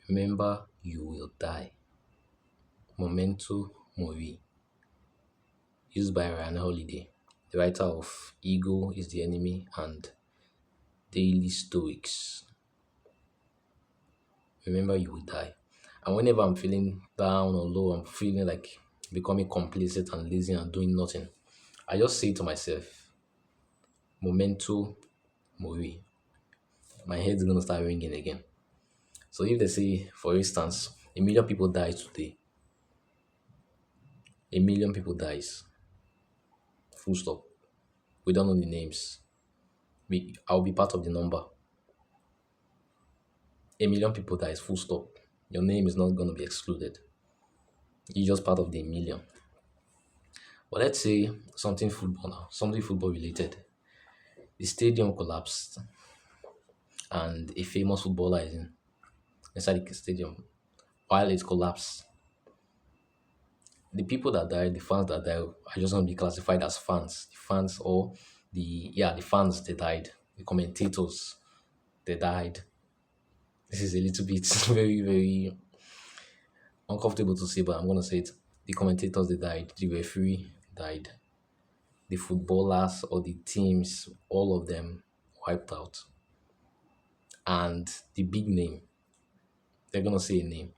Remember, you will die. Memento Mori, used by Ryan Holiday, the writer of Ego is the Enemy and Daily Stoics. Remember, you will die. And whenever I'm feeling down or low, I'm feeling like becoming complacent and lazy and doing nothing, I just say to myself, Momento Mori. My head's gonna start ringing again. So if they say, for instance, a million people die today, a million people dies, full stop. We don't know the names. I'll be part of the number. A million people dies, full stop. Your name is not gonna be excluded. You're just part of the million. But let's say something football now, something football related. The stadium collapsed and a famous footballer is inside the stadium. While it collapsed, the people that died, the fans that died, are just going to be classified as fans. The fans or the fans they died, the commentators they died. This is a little bit very very uncomfortable to say, but I'm gonna say it. The commentators they died, the referee died, the footballers or the teams, all of them wiped out, and the big name they're gonna say a name.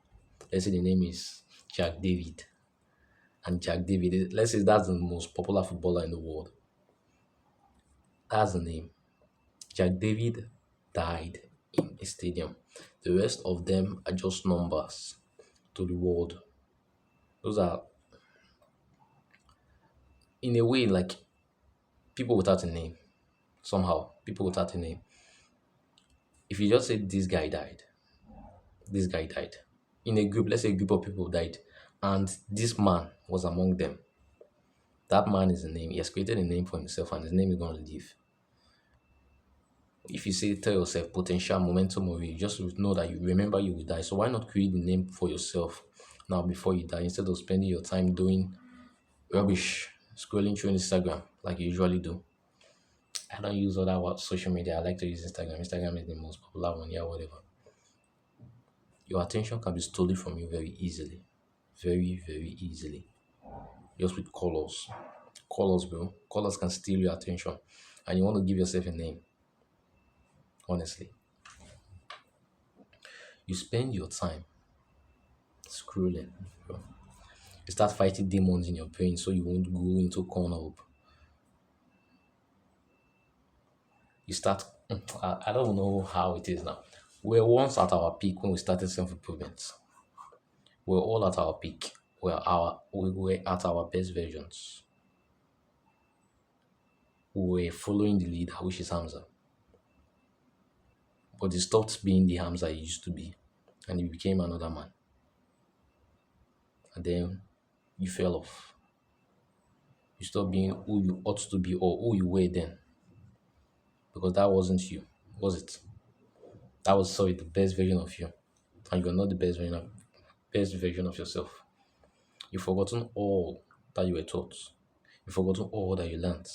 Let's say the name is Jack David, and Jack David. Let's say that's the most popular footballer in the world. That's the name. Jack David died in a stadium. The rest of them are just numbers to the world. Those are, in a way, like people without a name. Somehow, people without a name. If you just say this guy died. In a group, let's say a group of people died, and this man was among them. That man is a name. He has created a name for himself, and his name is going to live. If you say tell yourself potential momentum mori, you just know that you remember you will die. So why not create the name for yourself now before you die instead of spending your time doing rubbish, scrolling through Instagram like you usually do. I don't use other social media. I like to use Instagram. Instagram is the most popular one, yeah, whatever. Your attention can be stolen from you very easily. Very, very easily. Just with colors. Colors, bro. Colors can steal your attention. And you want to give yourself a name. Honestly. You spend your time scrolling, bro. You start fighting demons in your brain so you won't go into corner up. You start I don't know how it is now. We're once at our peak when we started self-improvement. We're all at our peak. We were at our best versions. We were following the leader, which is Hamza. But he stopped being the Hamza he used to be. And he became another man. And then you fell off. You stopped being who you ought to be or who you were then. Because that wasn't you, was it? That was, sorry, the best version of you. And you're not the best version of yourself. You've forgotten all that you were taught. You've forgotten all that you learned.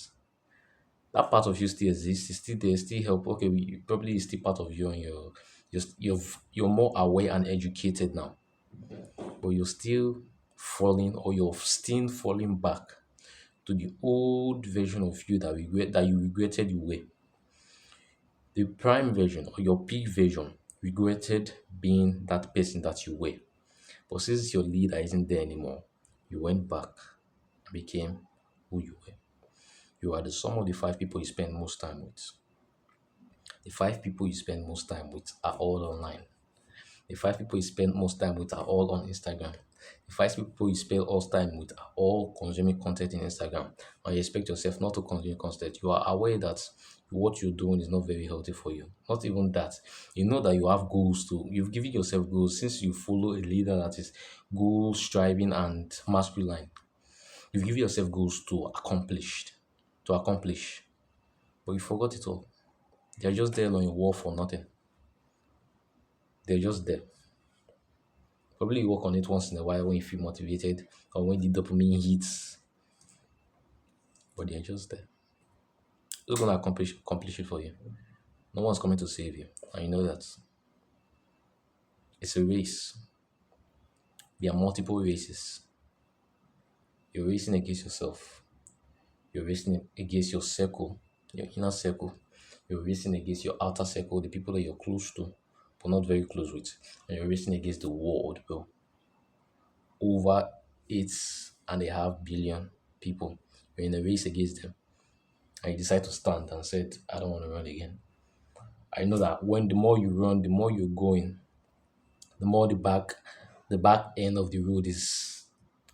That part of you still exists. It's still there. Still help. Okay, probably is still part of you, and you're more aware and educated now. But you're still falling, or you're still falling back to the old version of you that you regretted you were. The prime version or your peak version regretted being that person that you were. But since your leader isn't there anymore, you went back and became who you were. You are the sum of the five people you spend most time with. The five people you spend most time with are all online. The five people you spend most time with are all on Instagram. The five people you spend all time with are all consuming content in Instagram. And you expect yourself not to consume content. You are aware that what you're doing is not very healthy for you. Not even that. You know that you have goals to, you've given yourself goals since you follow a leader that is goal striving and masculine. You've given yourself goals to accomplish, but you forgot it all. They're just there on your wall for nothing. They're just there. Probably you work on it once in a while when you feel motivated or when the dopamine hits, but they're just there. Who's gonna accomplish it for you? No one's coming to save you, and you know that. It's a race. There are multiple races. You're racing against yourself. You're racing against your circle, your inner circle. You're racing against your outer circle, the people that you're close to, but not very close with. And you're racing against the world, bro. Over 8.5 billion people. You're in a race against them. And you decide to stand and said, I don't want to run again. I know that when the more you run, the more you're going, the more the back end of the road is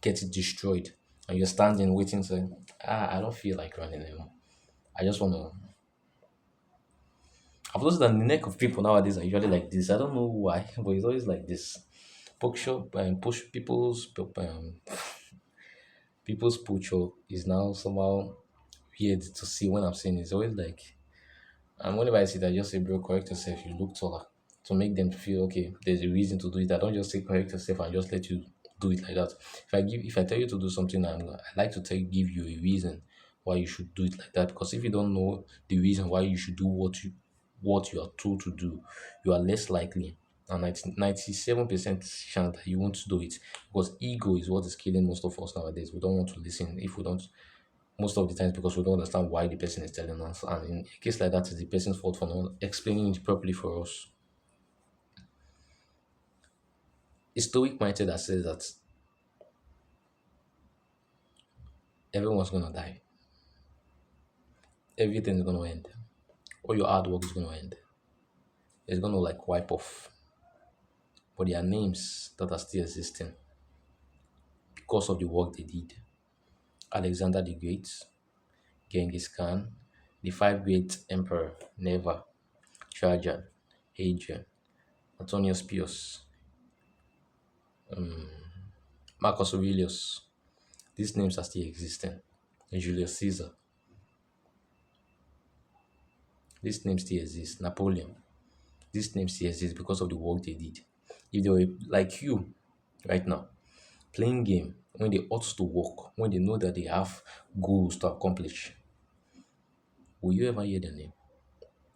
getting destroyed. And you're standing waiting saying, I don't feel like running anymore. I just want to. I've noticed that the neck of people nowadays are usually like this. I don't know why, but it's always like this. Push people's posture is now somehow weird to see when I'm saying it. It's always like, and whenever I see that, I just say, bro, correct yourself. You look taller, to make them feel okay. There's a reason to do it. I don't just say correct yourself and just let you do it like that. If I tell you to do something, I like to give you a reason why you should do it like that. Because if you don't know the reason why you should do what you are told to do, you are less likely, and 97% chance that you won't do it, because ego is what is killing most of us nowadays. We don't want to listen. If we don't, most of the times, because we don't understand why the person is telling us, and in a case like that, it's the person's fault for not explaining it properly for us. A stoic mindset that says that everyone's gonna die, everything's gonna end, all your hard work is gonna end, it's gonna like wipe off, but there are names that are still existing because of the work they did. Alexander the Great, Genghis Khan, the five great emperor, Neva, Trajan, Hadrian, Antonius Pius, Marcus Aurelius. These names are still existing. Julius Caesar. These names still exist. Napoleon. These names still exist because of the work they did. If they were like you right now, playing game when they ought to work, when they know that they have goals to accomplish, will you ever hear their name?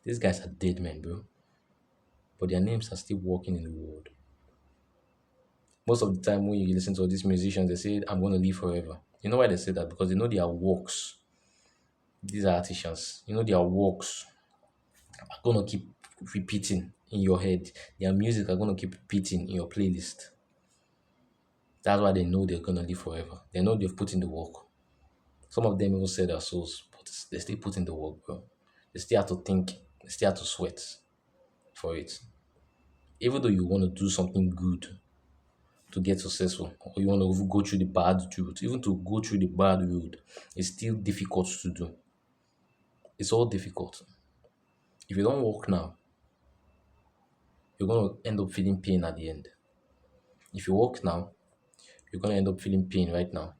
These guys are dead men, bro. But their names are still walking in the world. Most of the time when you listen to all these musicians, they say, I'm going to live forever. You know why they say that? Because they know their works. These are artisans. You know their works are going to keep repeating in your head. Their music are going to keep repeating in your playlist. That's why they know they're going to live forever. They know they've put in the work. Some of them even sell their souls, but they still put in the work, bro. They still have to think. They still have to sweat for it. Even though you want to do something good to get successful, or you want to go through the bad route, even to go through the bad road, it's still difficult to do. It's all difficult. If you don't work now, you're going to end up feeling pain at the end. If you work now, you're going to end up feeling pain right now.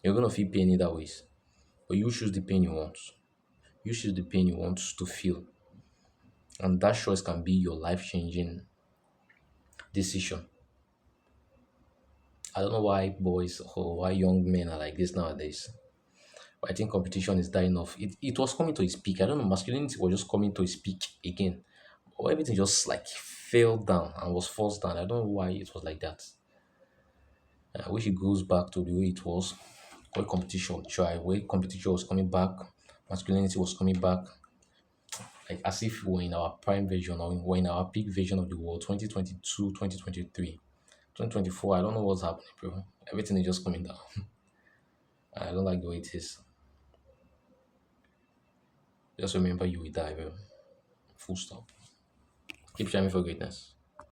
You're going to feel pain either ways. But you choose the pain you want. You choose the pain you want to feel. And that choice can be your life changing decision. I don't know why boys or why young men are like this nowadays. But I think competition is dying off. It was coming to its peak. I don't know, masculinity was just coming to its peak again. Or everything just like fell down and was forced down. I don't know why it was like that. I wish it goes back to the way it was, where competition tried, where competition was coming back, masculinity was coming back, like as if we're in our prime version or we're in our peak version of the world, 2022, 2023, 2024. I don't know what's happening, bro. Everything is just coming down. I don't like the way it is. Just remember you will die, bro. Full stop. Keep striving for greatness.